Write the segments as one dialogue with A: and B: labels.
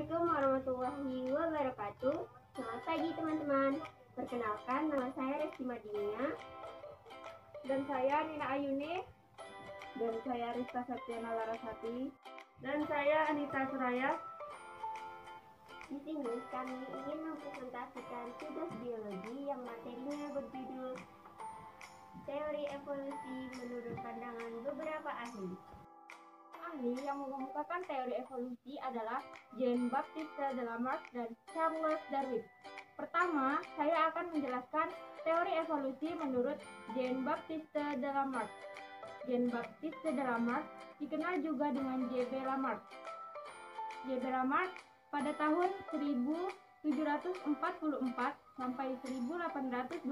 A: Assalamualaikum warahmatullahi wabarakatuh. Selamat pagi teman-teman. Perkenalkan, nama saya Resti Madinia.
B: Dan saya Nina Ayuni. Dan saya Rizka Satyana Larasati. Dan saya Anita Suraya.
A: Di sini kami ingin mempresentasikan tugas biologi yang materinya berjudul Teori Evolusi menurut pandangan beberapa ahli.
B: Ahli yang mengemukakan teori evolusi adalah Jean-Baptiste de Lamarck dan Charles Darwin. Pertama, saya akan menjelaskan teori evolusi menurut Jean-Baptiste de Lamarck. Jean-Baptiste de Lamarck dikenal juga dengan J.B. Lamarck. J.B. Lamarck pada tahun 1744 sampai 1829,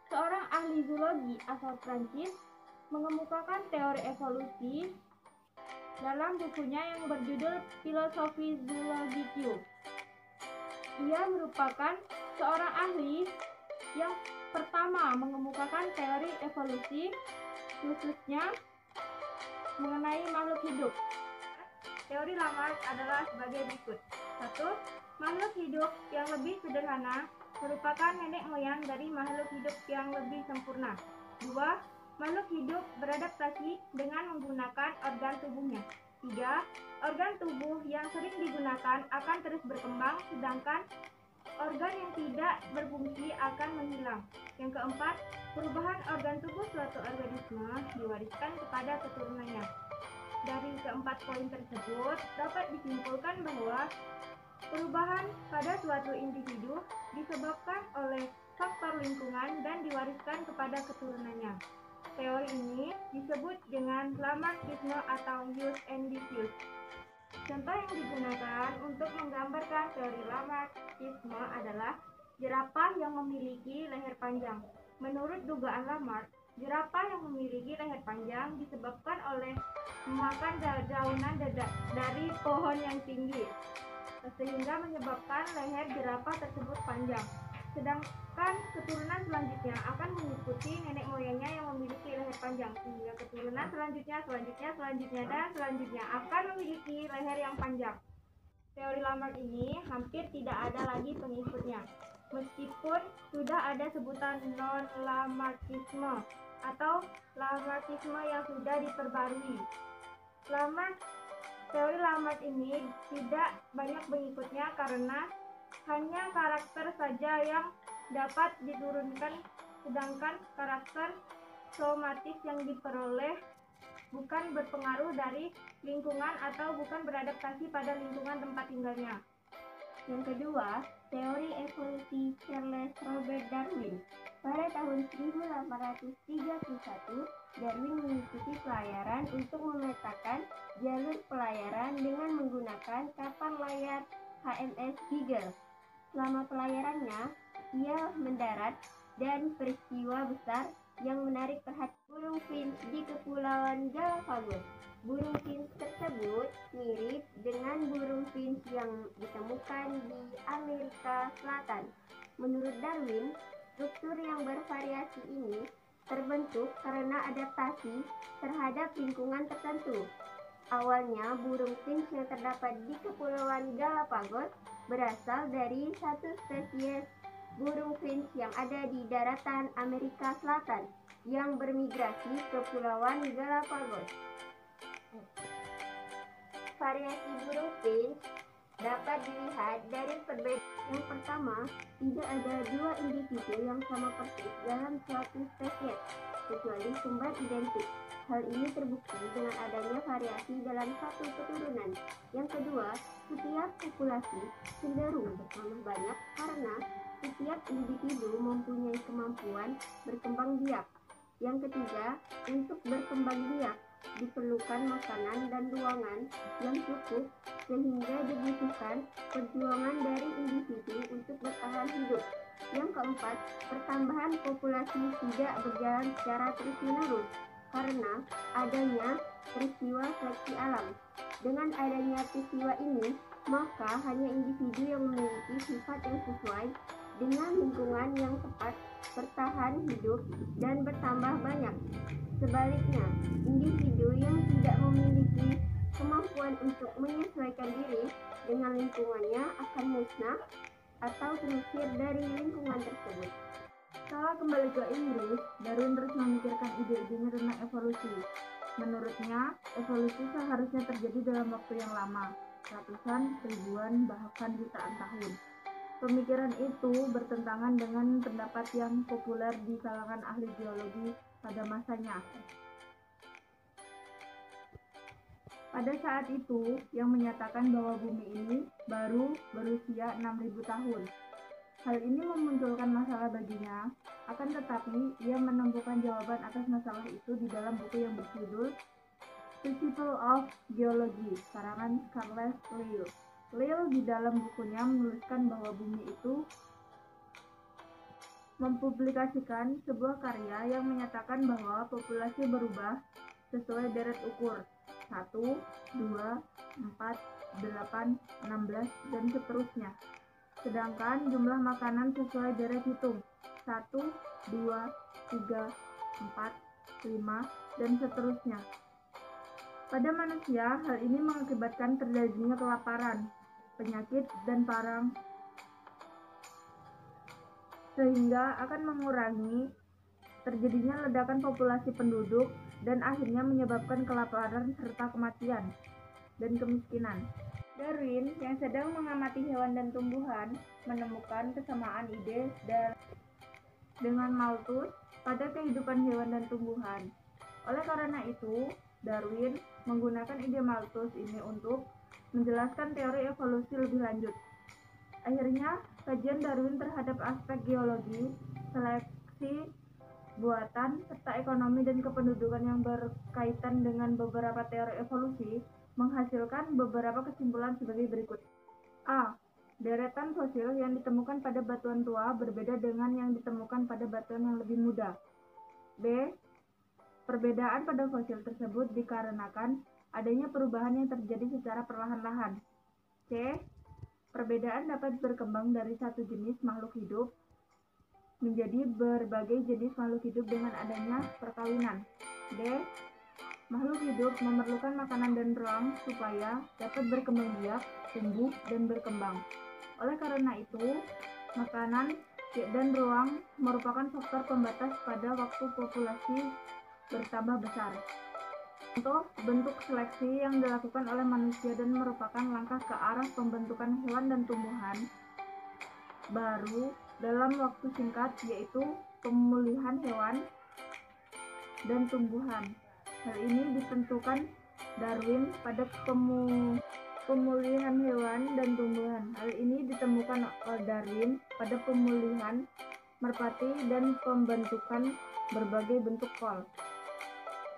B: seorang ahli zoologi asal Prancis mengemukakan teori evolusi dalam bukunya yang berjudul Philosophie Zoologique. Ia merupakan seorang ahli yang pertama mengemukakan teori evolusi, khususnya mengenai makhluk hidup. Teori Lamarck adalah sebagai berikut. 1. Makhluk hidup yang lebih sederhana merupakan nenek moyang dari makhluk hidup yang lebih sempurna. 2. Makhluk hidup beradaptasi dengan menggunakan organ tubuhnya. 3. Organ tubuh yang sering digunakan akan terus berkembang, sedangkan organ yang tidak berfungsi akan menghilang. Yang keempat, perubahan organ tubuh suatu organisme diwariskan kepada keturunannya. Dari keempat poin tersebut, dapat disimpulkan bahwa perubahan pada suatu individu disebabkan oleh faktor lingkungan dan diwariskan kepada keturunannya. Teori ini disebut dengan Lamarckisme atau use and diffuse. Contoh yang digunakan untuk menggambarkan teori Lamarckisme adalah jerapah yang memiliki leher panjang. Menurut dugaan Lamarck, jerapah yang memiliki leher panjang disebabkan oleh memakan daunan dari pohon yang tinggi, sehingga menyebabkan leher jerapah tersebut panjang. Sedangkan keturunan selanjutnya akan mengikuti nenek moyangnya yang memiliki leher panjang, sehingga keturunan selanjutnya dan selanjutnya akan memiliki leher yang panjang. Teori Lamarck ini hampir tidak ada lagi pengikutnya, meskipun sudah ada sebutan non-Lamarckisme atau Lamarckisme yang sudah diperbarui. Teori Lamarck ini tidak banyak pengikutnya karena hanya karakter saja yang dapat diturunkan, sedangkan karakter somatis yang diperoleh bukan berpengaruh dari lingkungan atau bukan beradaptasi pada lingkungan tempat tinggalnya.
A: Yang kedua, teori evolusi Charles Robert Darwin. Pada tahun 1831, Darwin mengikuti pelayaran untuk memetakan jalur pelayaran dengan menggunakan kapal layar HMS Beagle. Selama pelayarannya, ia mendarat dan peristiwa besar yang menarik perhatian burung finch di Kepulauan Galapagos. Burung finch tersebut mirip dengan burung finch yang ditemukan di Amerika Selatan. Menurut Darwin, struktur yang bervariasi ini terbentuk karena adaptasi terhadap lingkungan tertentu. Awalnya, burung finch yang terdapat di Kepulauan Galapagos berasal dari satu spesies burung finch yang ada di daratan Amerika Selatan yang bermigrasi ke Kepulauan Galapagos. Variasi burung finch dapat dilihat dari perbedaan. Yang pertama, tidak ada dua individu yang sama persis dalam suatu spesies, kecuali kembar identik. Hal ini terbukti dengan adanya variasi dalam satu keturunan. Yang kedua, setiap populasi cenderung bertambah banyak karena setiap individu mempunyai kemampuan berkembang biak. Yang ketiga, untuk berkembang biak diperlukan makanan dan ruangan yang cukup, sehingga dibutuhkan perjuangan dari individu untuk bertahan hidup. Yang keempat, pertambahan populasi tidak berjalan secara terus-menerus karena adanya peristiwa seleksi alam. Dengan adanya peristiwa ini, maka hanya individu yang memiliki sifat yang sesuai dengan lingkungan yang tepat bertahan hidup dan bertambah banyak. Sebaliknya, individu yang tidak memiliki kemampuan untuk menyesuaikan diri lingkungannya akan musnah atau terusir dari lingkungan tersebut.
B: Setelah kembali ke Inggris, Darwin terus memikirkan ide-idenya tentang evolusi. Menurutnya, evolusi seharusnya terjadi dalam waktu yang lama, ratusan, ribuan, bahkan jutaan tahun. Pemikiran itu bertentangan dengan pendapat yang populer di kalangan ahli geologi pada masanya. Pada saat itu, yang menyatakan bahwa bumi ini baru berusia 6.000 tahun. Hal ini memunculkan masalah baginya, akan tetapi ia menemukan jawaban atas masalah itu di dalam buku yang berjudul Principles of Geology, karangan Charles Lyell. Lyell di dalam bukunya menuliskan bahwa bumi itu mempublikasikan sebuah karya yang menyatakan bahwa populasi berubah sesuai deret ukur 1, 2, 4, 8, 16, dan seterusnya. Sedangkan jumlah makanan sesuai deret hitung 1, 2, 3, 4, 5, dan seterusnya. Pada manusia, hal ini mengakibatkan terjadinya kelaparan, penyakit, dan perang, sehingga akan mengurangi terjadinya ledakan populasi penduduk dan akhirnya menyebabkan kelaparan serta kematian dan kemiskinan. Darwin yang sedang mengamati hewan dan tumbuhan menemukan kesamaan ide dengan Malthus pada kehidupan hewan dan tumbuhan. Oleh karena itu, Darwin menggunakan ide Malthus ini untuk menjelaskan teori evolusi lebih lanjut. Akhirnya, kajian Darwin terhadap aspek geologi, seleksi buatan, serta ekonomi dan kependudukan yang berkaitan dengan beberapa teori evolusi menghasilkan beberapa kesimpulan sebagai berikut. A. Deretan fosil yang ditemukan pada batuan tua berbeda dengan yang ditemukan pada batuan yang lebih muda. B. Perbedaan pada fosil tersebut dikarenakan adanya perubahan yang terjadi secara perlahan-lahan. C. Perbedaan dapat berkembang dari satu jenis makhluk hidup menjadi berbagai jenis makhluk hidup dengan adanya perkawinan. D. Makhluk hidup memerlukan makanan dan ruang supaya dapat berkembang biak, tumbuh, dan berkembang. Oleh karena itu, makanan dan ruang merupakan faktor pembatas pada waktu populasi bertambah besar. Contoh bentuk seleksi yang dilakukan oleh manusia dan merupakan langkah ke arah pembentukan hewan dan tumbuhan baru dalam waktu singkat, yaitu pemulihan hewan dan tumbuhan. Hal ini ditentukan Darwin pada pemulihan hewan dan tumbuhan. Hal ini ditemukan oleh Darwin pada pemulihan merpati dan pembentukan berbagai bentuk kol.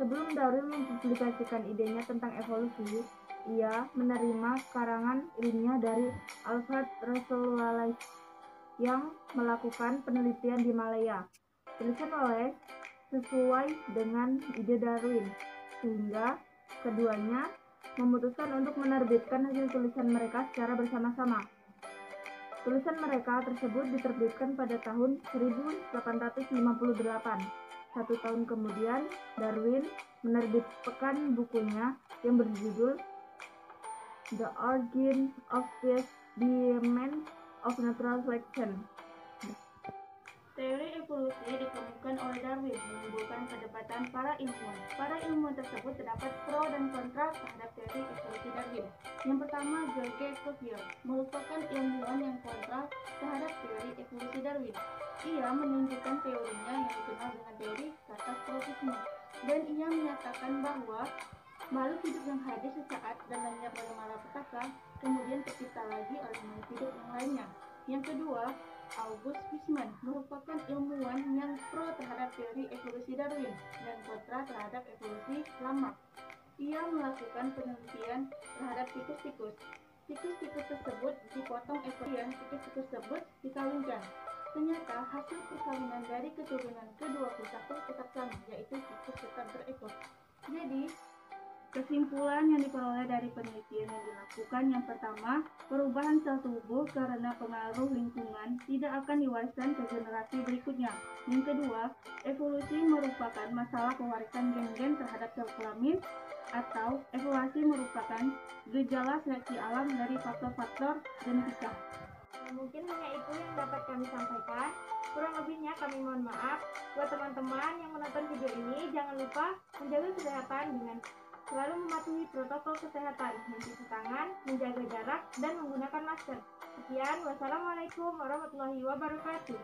B: Sebelum Darwin mempublikasikan idenya tentang evolusi, ia menerima karangan ilmiah dari Alfred Russel Wallace yang melakukan penelitian di Malaya. Tulisan Wallace sesuai dengan ide Darwin, sehingga keduanya memutuskan untuk menerbitkan hasil tulisan mereka secara bersama-sama. Tulisan mereka tersebut diterbitkan pada tahun 1858. 1 tahun kemudian, Darwin menerbitkan bukunya yang berjudul The Origin of Development of Natural Selection. Teori evolusi ditemukan oleh Darwin menimbulkan perdebatan para ilmuwan. Para ilmuwan tersebut terdapat pro dan kontra terhadap teori evolusi Darwin. Yang pertama, George Cuvier merupakan ilmuwan yang kontra terhadap teori evolusi Darwin. Ia menunjukkan teorinya yang dikenal dengan teori katastrofisme, dan ia menyatakan bahwa makhluk hidup yang hadir sesaat dan lenyap pada malapetaka kemudian tercipta lagi oleh makhluk hidup yang lainnya. Yang kedua, August Fishman merupakan ilmuwan yang pro terhadap teori evolusi Darwin dan kontra terhadap evolusi Lamarck. Ia melakukan penelitian terhadap tikus-tikus. Tikus-tikus tersebut dipotong ekornya, tikus-tikus tersebut dikawinkan. Ternyata hasil perkawinan dari keturunan ke-21 tetap sama, yaitu tikus tetap berekor. Jadi, kesimpulan yang diperoleh dari penelitian yang dilakukan, yang pertama, perubahan sel tubuh karena pengaruh lingkungan tidak akan diwariskan ke generasi berikutnya. Yang kedua, evolusi merupakan masalah pewarisan gen-gen terhadap sel kelamin atau evaluasi merupakan gejala seleksi alam dari faktor-faktor genetika.
A: Mungkin hanya itu yang dapat kami sampaikan. Kurang lebihnya kami mohon maaf. Buat teman-teman yang menonton video ini, jangan lupa menjaga kesehatan dengan selalu mematuhi protokol kesehatan, mencuci tangan, menjaga jarak, dan menggunakan masker. Sekian, wassalamualaikum warahmatullahi wabarakatuh.